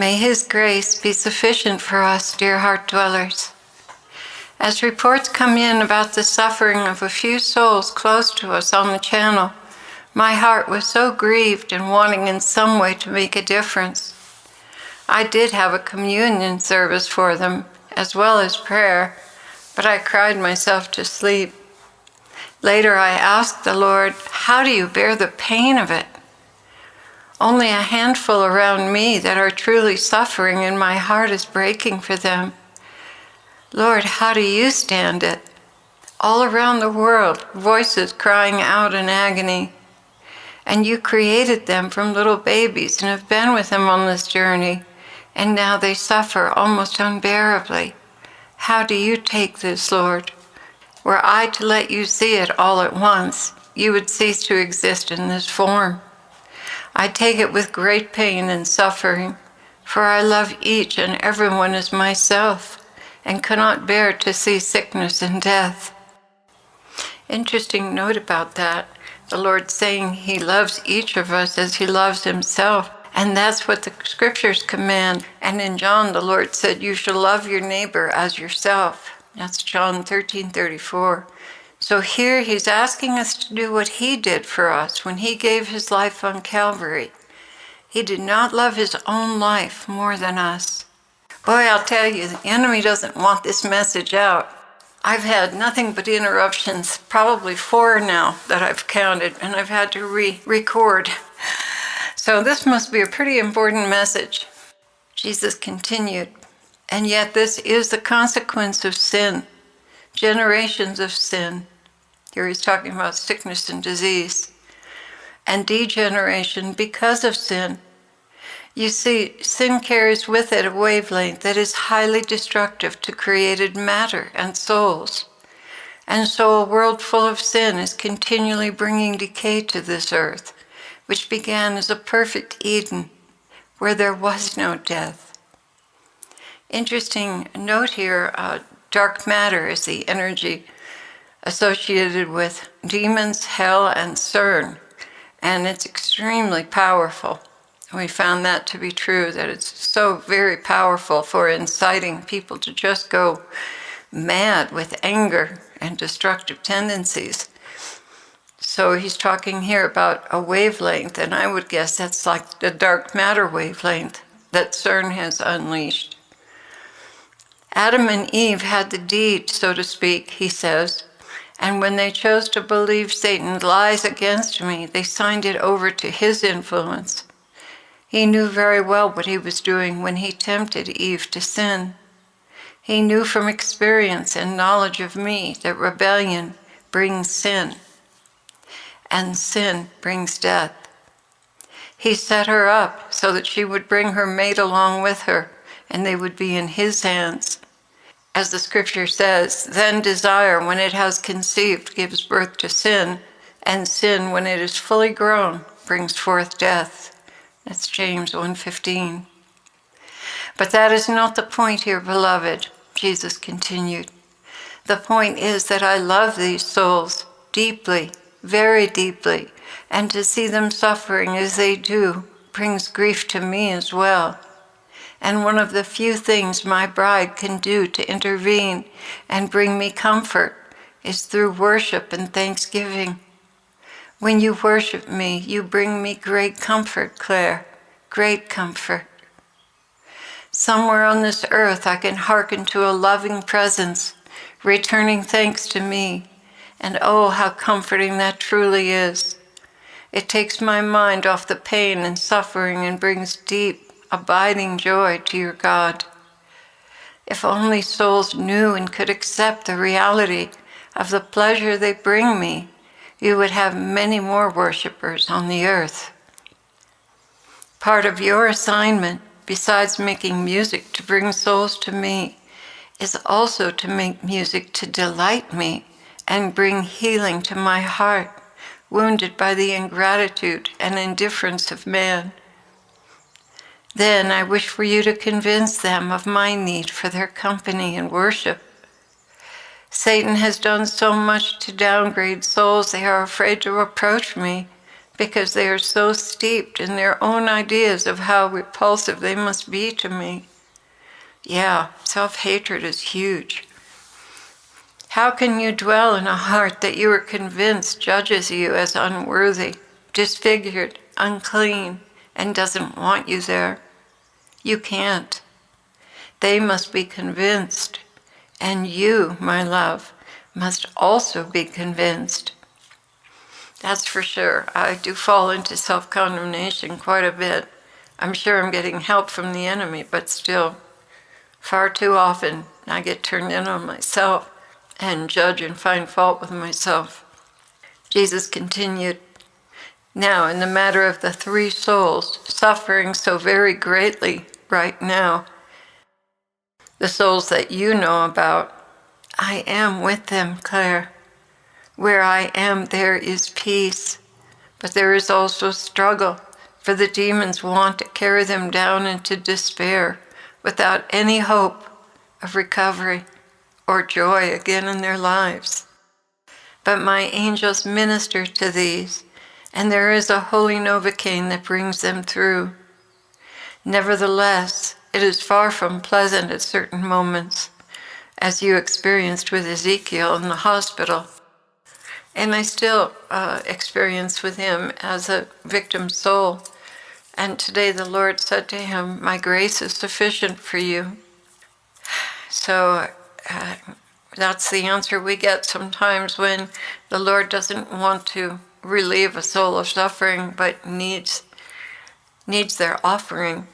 May His grace be sufficient for us, dear heart dwellers. As reports come in about the suffering of a few souls close to us on the channel, my heart was so grieved and wanting in some way to make a difference. I did have a communion service for them, as well as prayer, but I cried myself to sleep. Later I asked the Lord, how do you bear the pain of it? Only a handful around me that are truly suffering, and my heart is breaking for them. Lord, how do you stand it? All around the world, voices crying out in agony. And you created them from little babies and have been with them on this journey, and now they suffer almost unbearably. How do you take this, Lord? Were I to let you see it all at once, you would cease to exist in this form. I take it with great pain and suffering, for I love each and everyone as myself, and cannot bear to see sickness and death. Interesting note about that. The Lord saying He loves each of us as He loves Himself. And that's what the scriptures command. And in John, the Lord said, you shall love your neighbor as yourself. That's John 13:34. So here He's asking us to do what He did for us when He gave His life on Calvary. He did not love His own life more than us. Boy, I'll tell you, the enemy doesn't want this message out. I've had nothing but interruptions, probably 4 now that I've counted, and I've had to re-record. So this must be a pretty important message. Jesus continued, and yet this is the consequence of sin, generations of sin. Here He's talking about sickness and disease, and degeneration because of sin. You see, sin carries with it a wavelength that is highly destructive to created matter and souls. And so a world full of sin is continually bringing decay to this earth, which began as a perfect Eden, where there was no death. Interesting note here, dark matter is the energy associated with demons, hell, and CERN, and it's extremely powerful. We found that to be true, that it's so very powerful for inciting people to just go mad with anger and destructive tendencies. So He's talking here about a wavelength, and I would guess that's like the dark matter wavelength that CERN has unleashed. Adam and Eve had the deed, so to speak, He says, and when they chose to believe Satan's lies against me, they signed it over to his influence. He knew very well what he was doing when he tempted Eve to sin. He knew from experience and knowledge of me that rebellion brings sin, and sin brings death. He set her up so that she would bring her mate along with her, and they would be in His hands. As the scripture says, then desire, when it has conceived, gives birth to sin, and sin, when it is fully grown, brings forth death. That's James 1:15. But that is not the point here, beloved, Jesus continued. The point is that I love these souls deeply, very deeply, and to see them suffering as they do brings grief to me as well. And one of the few things my bride can do to intervene and bring me comfort is through worship and thanksgiving. When you worship me, you bring me great comfort, Clare, great comfort. Somewhere on this earth I can hearken to a loving presence, returning thanks to me, and oh, how comforting that truly is. It takes my mind off the pain and suffering and brings deep, abiding joy to your God. If only souls knew and could accept the reality of the pleasure they bring me, you would have many more worshipers on the earth. Part of your assignment, besides making music to bring souls to me, is also to make music to delight me and bring healing to my heart, wounded by the ingratitude and indifference of man. Then I wish for you to convince them of my need for their company and worship. Satan has done so much to downgrade souls they are afraid to approach me because they are so steeped in their own ideas of how repulsive they must be to me. Yeah, self-hatred is huge. How can you dwell in a heart that you are convinced judges you as unworthy, disfigured, unclean, and doesn't want you there? You can't. They must be convinced, and you, my love, must also be convinced. That's for sure. I do fall into self-condemnation quite a bit. I'm sure I'm getting help from the enemy, but still, far too often I get turned in on myself and judge and find fault with myself. Jesus continued, "Now, in the matter of the 3 souls suffering so very greatly right now, the souls that you know about, I am with them, Clare. Where I am, there is peace, but there is also struggle, for the demons want to carry them down into despair without any hope of recovery or joy again in their lives. But my angels minister to these, and there is a holy Novocaine that brings them through. Nevertheless, it is far from pleasant at certain moments, as you experienced with Ezekiel in the hospital. And I still experience with him as a victim soul. And today the Lord said to him, my grace is sufficient for you. So that's the answer we get sometimes when the Lord doesn't want to relieve a soul of suffering, but needs their offering,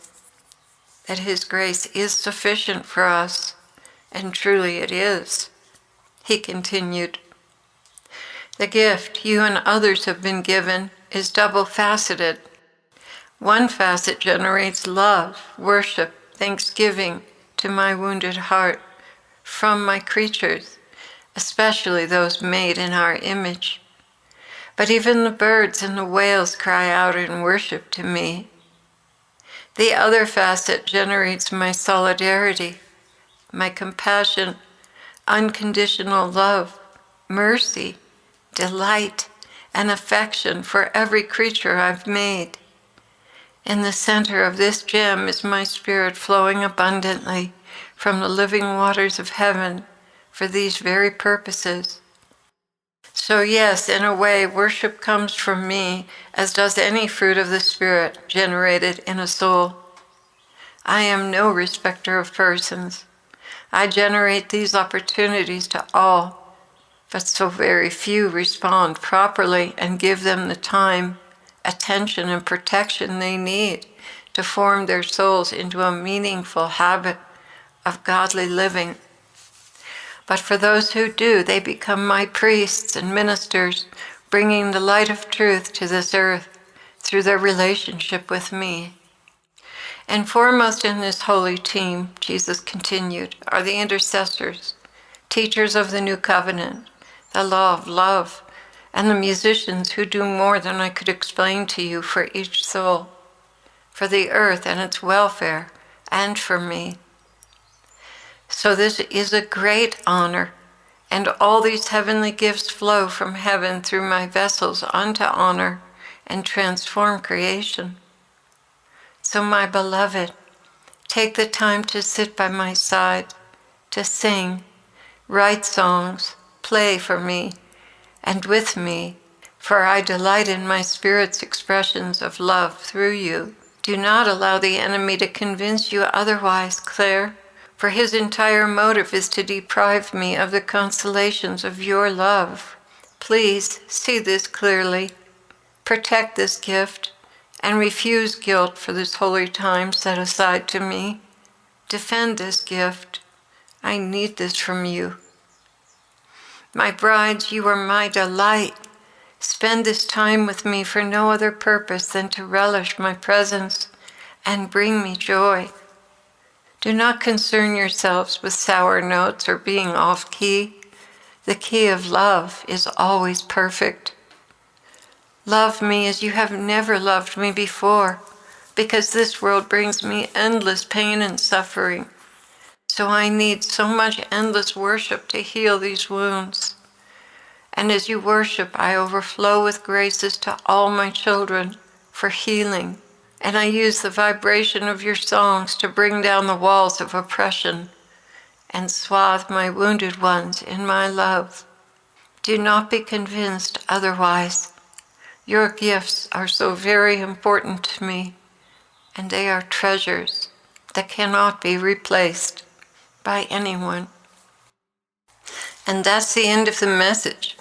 that his grace is sufficient for us. And truly it is. He continued, the gift you and others have been given is double-faceted. One facet generates love, worship, thanksgiving to my wounded heart from my creatures, especially those made in our image. But even the birds and the whales cry out in worship to me. The other facet generates my solidarity, my compassion, unconditional love, mercy, delight, and affection for every creature I've made. In the center of this gem is my spirit flowing abundantly from the living waters of heaven for these very purposes. So yes, in a way, worship comes from me, as does any fruit of the Spirit generated in a soul. I am no respecter of persons. I generate these opportunities to all, but so very few respond properly and give them the time, attention, and protection they need to form their souls into a meaningful habit of godly living. But for those who do, they become my priests and ministers, bringing the light of truth to this earth through their relationship with me. And foremost in this holy team, Jesus continued, are the intercessors, teachers of the new covenant, the law of love, and the musicians who do more than I could explain to you for each soul, for the earth and its welfare, and for me. So this is a great honor, and all these heavenly gifts flow from heaven through my vessels unto honor and transform creation. So my beloved, take the time to sit by my side, to sing, write songs, play for me, and with me, for I delight in my Spirit's expressions of love through you. Do not allow the enemy to convince you otherwise, Clare, for his entire motive is to deprive me of the consolations of your love. Please see this clearly, protect this gift, and refuse guilt for this holy time set aside to me. Defend this gift. I need this from you. My brides, you are my delight. Spend this time with me for no other purpose than to relish my presence and bring me joy. Do not concern yourselves with sour notes or being off key. The key of love is always perfect. Love me as you have never loved me before, because this world brings me endless pain and suffering. So I need so much endless worship to heal these wounds. And as you worship, I overflow with graces to all my children for healing. And I use the vibration of your songs to bring down the walls of oppression and swathe my wounded ones in my love. Do not be convinced otherwise. Your gifts are so very important to me, and they are treasures that cannot be replaced by anyone. And that's the end of the message.